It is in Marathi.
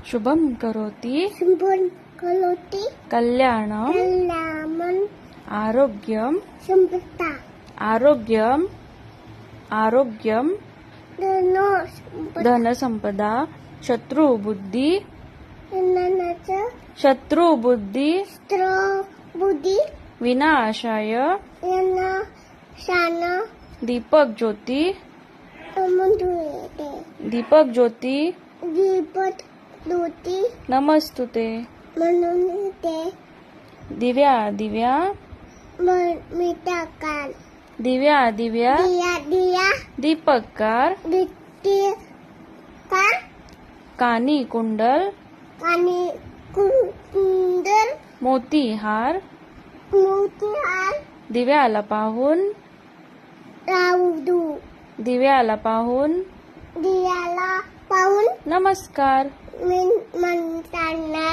शुभम करोति शुभं करोति कल्याणं कल्याणं आरोग्यं संपदा आरोग्यं धनसंपदा शत्रुबुद्धी बुद्धी विनाशाय शान दीपक ज्योती दीपक ज्योती नमस्तुते म्हणून ते दिव्या मिटाकार दिव्या दिया दीपककार का कानी कुंडल आणि कुंदर मोतीहार मोतीहार दिव्याला पाहून राऊदू दिव्याला पाहून दियाला पाहून नमस्कार म्हणताना